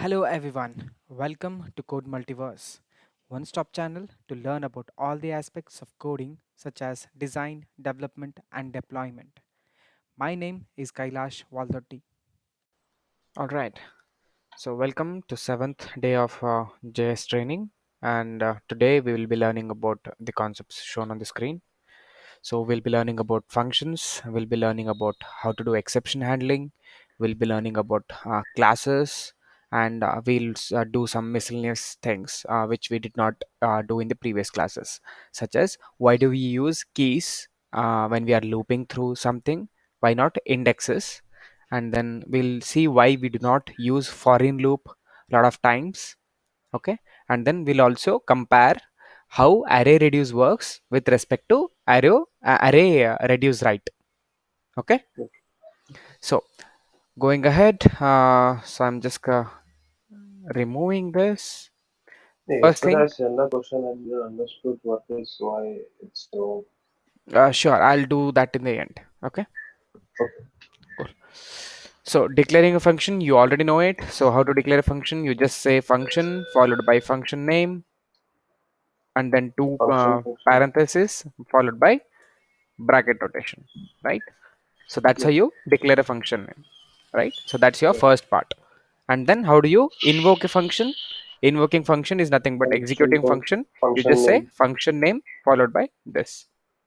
Hello everyone, welcome to Code Multiverse, one stop channel to learn about all the aspects of coding such as design, development, and deployment. My name is Kailash Valdotti. All right, so welcome to seventh day of JS training, and today we will be learning about the concepts shown on the screen. So we'll be learning about functions, we'll be learning about how to do exception handling, we'll be learning about classes, and we'll do some miscellaneous things which we did not do in the previous classes, such as why do we use keys when we are looping through something, why not indexes, and then we'll see why we do not use foreign loop a lot of times. Okay, and then we'll also compare how array reduce works with respect to array reduce right. Okay, so going ahead, so I'm just removing this first thing. Yesterday I sent a question and you understood what is why it's so. Sure, I'll do that in the end. Okay, Okay. cool. So declaring a function, you already know it. So how to declare a function? You just say function followed by function name and then two Function. parentheses followed by bracket rotation, right? So that's how Yes. you declare a function name, right? So that's your Yes. first part. And then how do you invoke a function? Invoking function is nothing but Function executing code. function. You Function just say name. function name followed by this.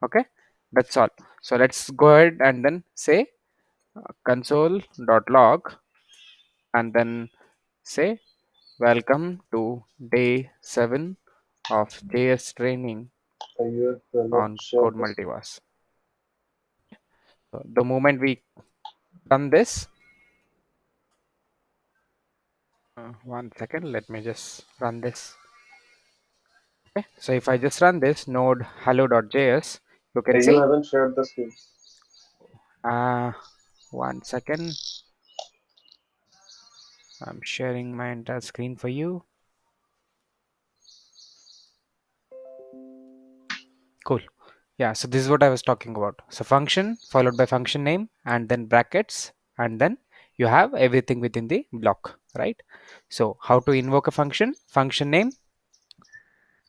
Okay, that's all. So let's go ahead and then say console.log and then say welcome to day 7 of JS training You have not on shared Code the screen. Multiverse. So the moment we run this, one second, let me just run this. Okay, so if I just run this node hello.js, you can You see, haven't shared the screen. uh, one second, I'm sharing my entire screen for you. Cool. Yeah, so this is what I was talking about. So function followed by function name and then brackets, and then you have everything within the block, right? So how to invoke a function name,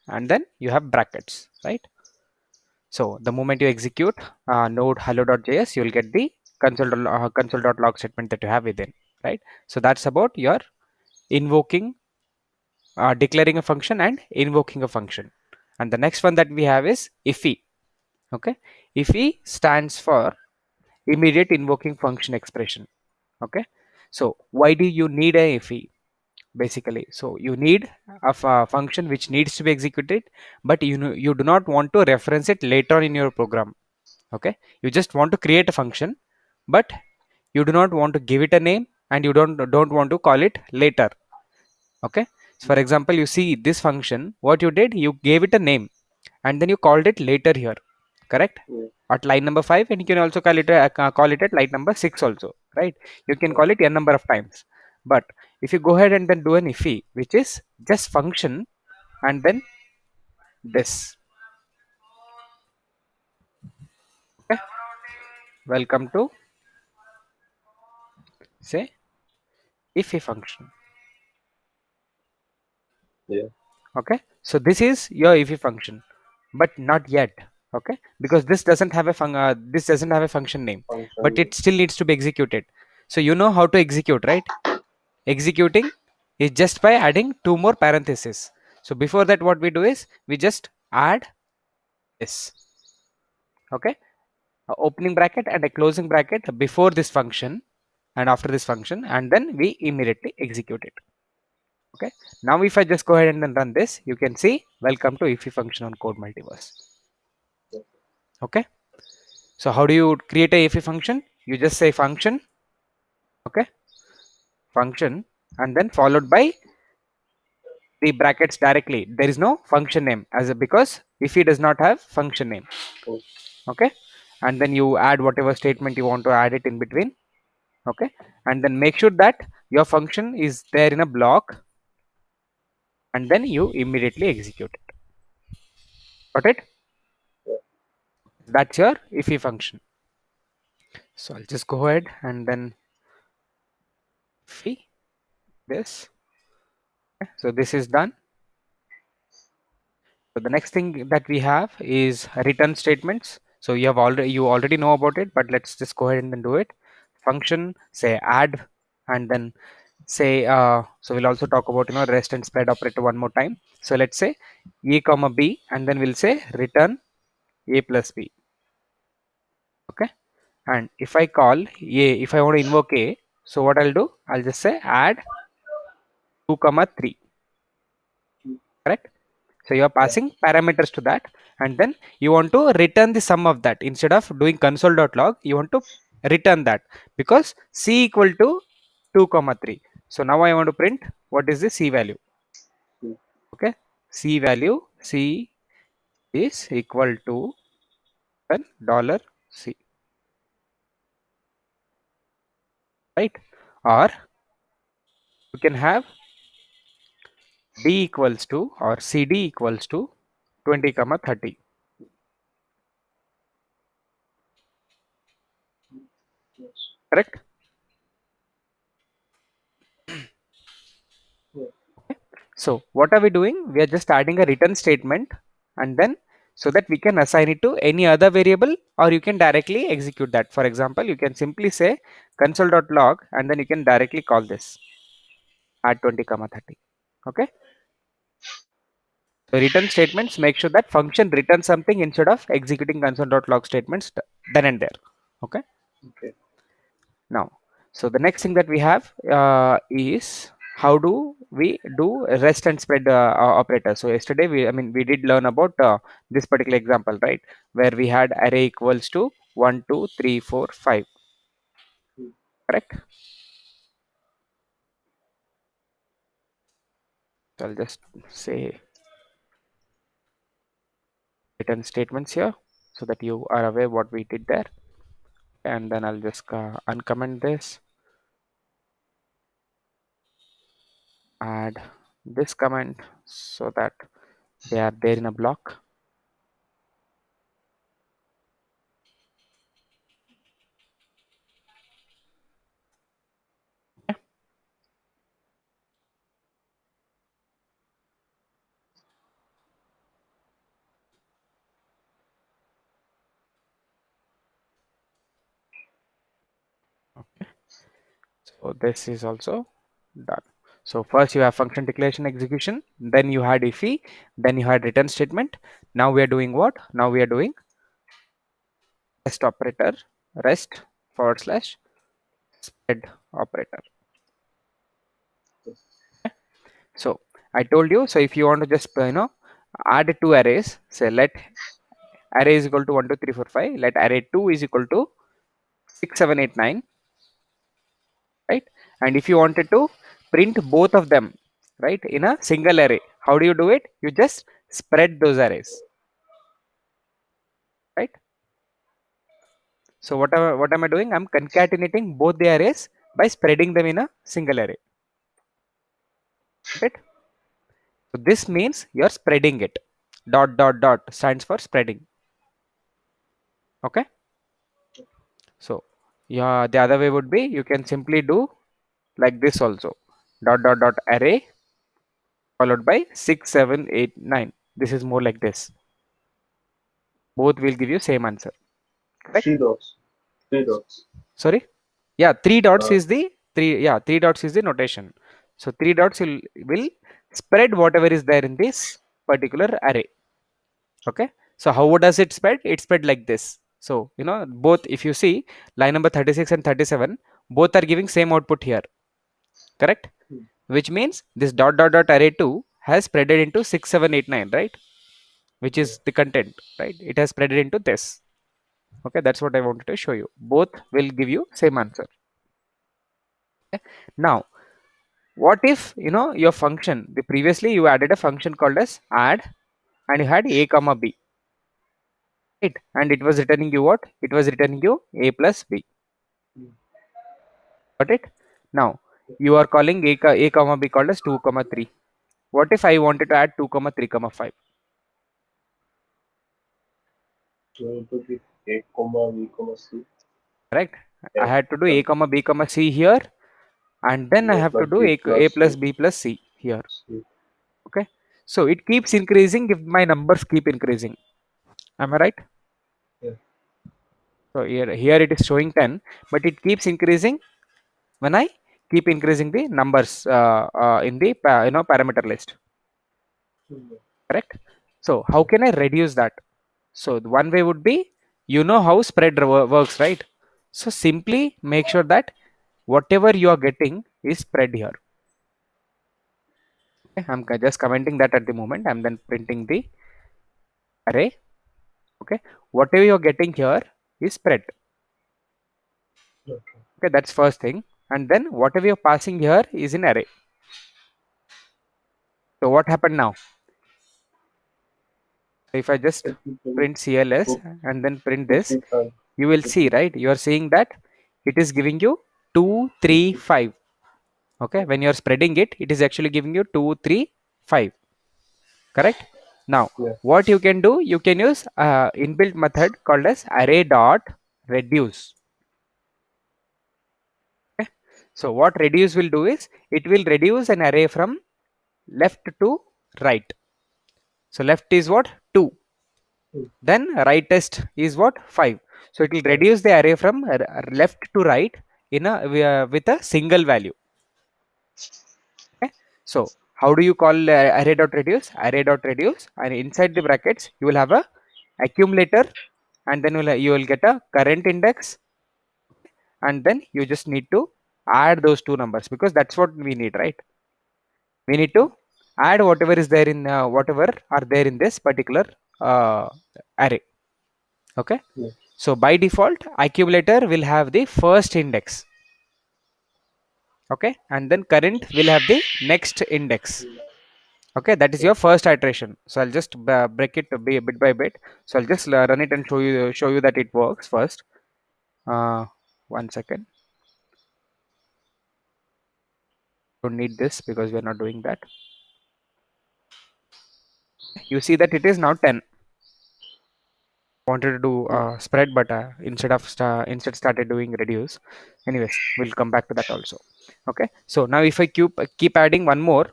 and then you have brackets, right? So the moment you execute node hello.js, you will get the console.log statement that you have within, right? So that's about your invoking, declaring a function and invoking a function. And the next one that we have is IFI. Okay, IFI stands for immediate invoking function expression. Okay, so why do you need a IFI? Basically, so you need a function which needs to be executed, but you do not want to reference it later on in your program. Okay, you just want to create a function, but you do not want to give it a name and you don't want to call it later. Okay, so for example, you see this function, what you did, you gave it a name and then you called it later here, correct, Yes. at line number 5, and you can also call it at line number 6 also, right? You can Yes. call it n number of times. But if you go ahead and then do an IFI which is just function and then this, okay, welcome to say IFI function. Yeah. Okay, so this is your IFI function, but not yet. Okay, because this doesn't have a function name, but Function it name. still needs to be executed. So you know how to execute, right? Executing is just by adding two more parentheses. So before that, what we do is we just add this. Okay, a opening bracket and a closing bracket before this function and after this function, and then we immediately execute it. Okay, now if I just go ahead and then run this, you can see welcome to IFI function on Code Multiverse. Okay, so how do you create a IFI function? You just say function, okay, function, and then followed by the brackets directly. There is no function name as a, because IFI does not have function name. Yes. Okay, and then you add whatever statement you want to add it in between. Okay, and then make sure that your function is there in a block, and then you immediately execute it. Got it? That's your IFI function. So I'll just go ahead and then IFI this. So this is done. So the next thing that we have is return statements. So you already know about it, but let's just go ahead and then do it. Function, say add, and then say so we'll also talk about rest and spread operator one more time. So let's say a comma b, and then we'll say return a plus b. Okay, and if I call a, if I want to invoke a, so what I'll do, I'll just say add 2 comma 3. Correct. So you are Yeah. passing parameters to that, and then you want to return the sum of that. Instead of doing console.log, you want to return that, because c equal to 2 comma 3. So now I want to print what is the c value. Mm. Okay, c value, c is equal to then dollar $c, right? Or you can have d equals to, or cd equals to 20 comma 30. Yes. Correct. Yeah. So what are we doing? We are just adding a return statement, and then so that we can assign it to any other variable, or you can directly execute that. For example, you can simply say console.log, and then you can directly call this add 20 comma 30. Okay. So return statements make sure that function returns something instead of executing console.log statements then and there. Okay. Okay. Now, so the next thing that we have is how do we do rest and spread operator. So yesterday we did learn about this particular example, right, where we had array equals to 1 2 3 4 5. Mm. Correct. So I'll just say return statements here so that you are aware what we did there, and then I'll just uncomment this, add this comment so that they are there in a block. So this is also done. So first you have function declaration execution, then you had ify, then you had return statement. Now we are doing what? Now we are doing rest operator, rest forward slash spread operator. So I told you, so if you want to just add two arrays, say let array is equal to 1 2 3 4 5, let array 2 is equal to 6 7 8 9, right? And if you wanted to print both of them, right, in a single array, how do you do it? You just spread those arrays, right? So what am I doing? I'm concatenating both the arrays by spreading them in a single array. Right? So this means you're spreading it. Dot dot dot stands for spreading. Okay. So yeah, the other way would be you can simply do like this also. Dot dot dot array followed by 6 7 8 9. This is more like this. Both will give you same answer. Correct? Three dots. Three dots. Sorry. Yeah, three dots Uh, is the three. Yeah, three dots is the notation. So three dots will spread whatever is there in this particular array. Okay. So how does it spread? It spread like this. So both, if you see line number 36 and 37, both are giving same output here. Correct. mm, Which means this dot dot dot array 2 has spreaded into 6 7 8 9, right? Which yeah. is the content, right? It has spreaded into this. Okay, that's what I wanted to show you. Both will give you same answer. Okay? Now what if your function, the previously you added a function called as add, and you had a comma b, right? And it was returning you what? It was returning you a plus b. Mm. Got it? Now you are calling a comma b called as 2 comma 3. What if I wanted to add 2 comma 3 comma 5? Going to be A comma B comma C. Correct. I A had to do a plus comma b comma c here, and then I A have to plus do B a plus plus C. b plus c here. see. Okay, so it keeps increasing if my numbers keep increasing. Am I right? Yeah. So here it is showing 10, but it keeps increasing when I keep increasing the numbers in the parameter list. Mm, Correct. So how can I reduce that? So the one way would be, how spread works, right? So simply make sure that whatever you are getting is spread here. Okay, I'm just commenting that at the moment. I'm then printing the array. Okay, whatever you're getting here is spread. okay. Okay, that's first thing. And then whatever you're passing here is in array. So what happened now? So if I just Technically, print CLS two, and then print two, this, three, five, you will two, see, three. right? You are seeing that it is giving you 2, Two, 3, three. 5. Okay, when you are spreading it, it is actually giving you 2, 3, 5. Correct. Now Yeah. what you can do, you can use inbuilt method called as array dot reduce. Okay, so what reduce will do is it will reduce an array from left to right. So left is what? 2, Mm, then rightest is what? 5. So it will five. reduce the array from left to right in a with a single value. Okay, so how do you call array dot reduce? Array dot reduce, and inside the brackets you will have a accumulator, and then you will get a current index, and then you just need to add those two numbers, because that's what we need, right? We need to add whatever is there in whatever are there in this particular uh, array. Okay, Yeah. so by default accumulator will have the first index. Okay, and then current will have the next index. Mm, Okay, that is yeah. your first iteration. So I'll just break it to be bit by bit. So I'll just run it and show you that it works first. uh, 1 second. Don't need this because we're not doing that. You see that it is now 10. Wanted to do Mm, spread, but instead started doing reduce. Anyways, we'll come back to that also. Okay, so now if I keep adding one more,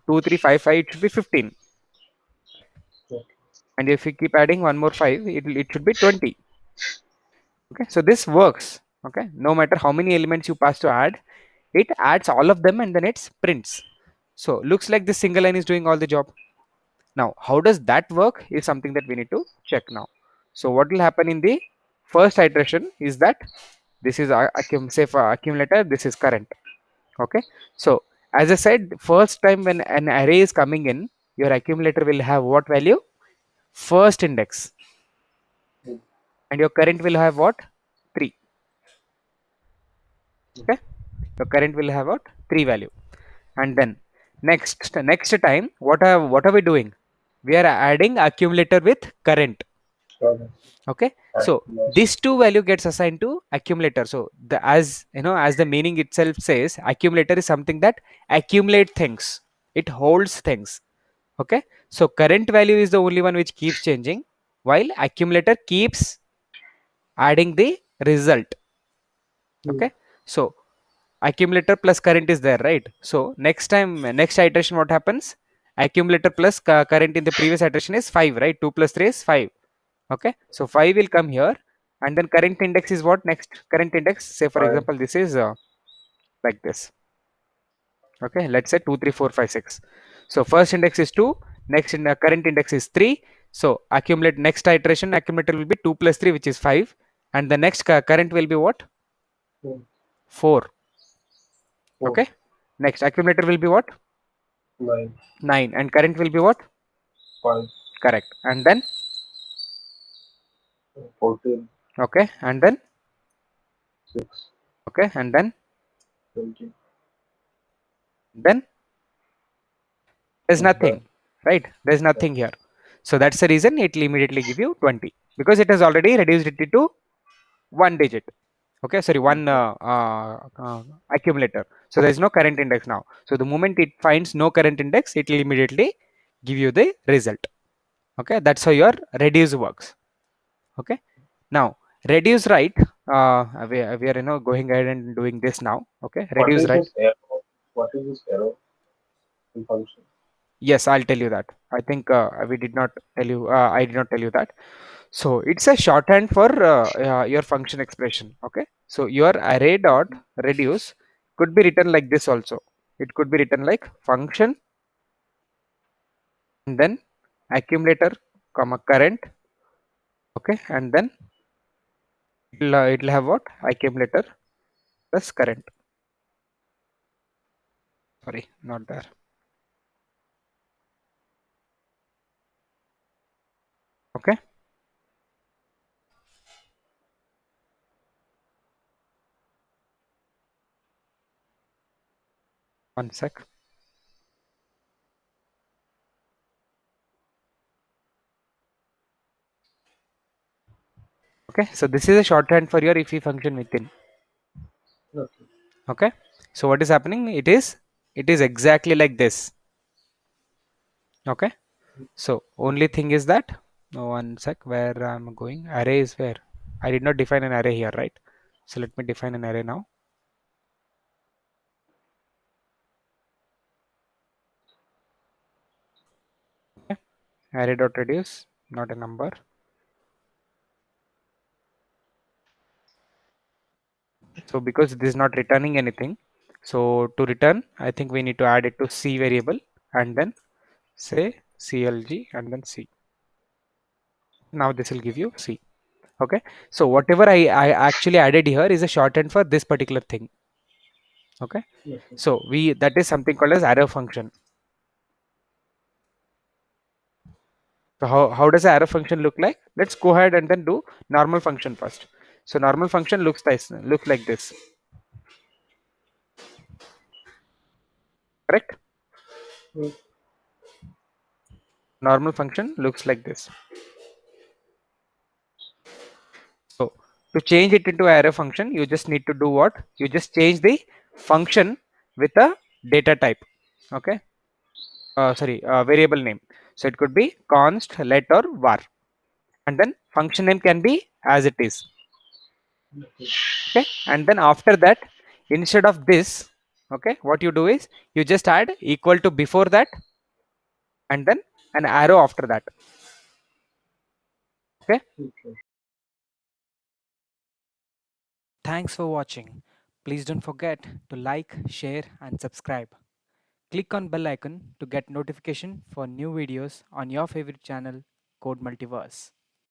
2, 3, 5, 5, it should be 15. okay. And if you keep adding one more 5, it should be 20. Okay, so this works. Okay, no matter how many elements you pass to add, it adds all of them and then it prints. So looks like this single line is doing all the job. Now how does that work is something that we need to check now. So what will happen in the first iteration is that this is say for accumulator, this is current. Okay, so as I said, first time when an array is coming in, your accumulator will have what value? First index. Mm, And your current will have what? 3. mm, Okay, your current will have what? 3 value. And then next time what are we doing? We are adding accumulator with current. got it. Okay, Right. so Nice. this two value gets assigned to accumulator. So the as as the meaning itself says, accumulator is something that accumulate things, it holds things. Okay, so current value is the only one which keeps changing, while accumulator keeps adding the result. Mm, Okay, so accumulator plus current is there, right? So next iteration what happens? Accumulator plus current in the previous iteration is 5, right? 2 plus 3 is 5. Okay, so 5 will come here, and then current index is what? Next current index, say for five. example this is like this. Okay, let's say 2, 3, 4, 5, 6. So first index is 2, next in the current index is 3. So accumulate next iteration accumulator will be 2 plus 3, which is 5, and the next current will be what? Mm, 4. four. Okay, next accumulator will be what? Nine. 9, and current will be what? Five. Correct. And then 14. okay, and then 6. okay, and then 20. then there's It's nothing, done. right? There's Yeah. nothing here. So that's the reason it will immediately give you 20, because it has already reduced it to one digit. Okay, sorry, one Okay. accumulator. So there is no current index now. So the moment it finds no current index, it will immediately give you the result. Okay, that's how your reduce works. Okay, now reduce right. We are going ahead and doing this now. Okay, What reduce is right. this arrow? What is this arrow? function. Yes, I'll tell you that. I think we did not tell you. I did not tell you that. So it's a shorthand for your function expression. Okay. So your array dot reduce could be written like this also. It could be written like function and then accumulator comma current. Okay, and then it'll have what accumulator plus current. Sorry, not there. Okay, one sec. Okay, so this is a shorthand for your if function within. Okay. Okay, so what is happening? It is exactly like this. Okay, so only thing is that one sec, where I'm going, array is where I did not define an array here, right? So let me define an array now. Okay, array dot reduce, not a number. So because this is not returning anything, so to return, I think we need to add it to C variable and then say CLG and then C. Now this will give you C. Okay, so whatever I actually added here is a shorthand for this particular thing. Okay, Okay. so we that is something called as arrow function. So how does the arrow function look like? Let's go ahead and then do normal function first. So normal function looks like this, correct? Mm. Normal function looks like this. So to change it into array function, you just need to do what? You just change the function with a data type. Okay. Sorry, variable name. So it could be const, let, or var, and then function name can be as it is. Okay. Okay. And then after that, instead of this, okay, what you do is you just add equal to before that, and then an arrow after that. Okay. Okay. Thanks for watching. Please don't forget to like, share, and subscribe. Click on bell icon to get notification for new videos on your favorite channel, Code Multiverse.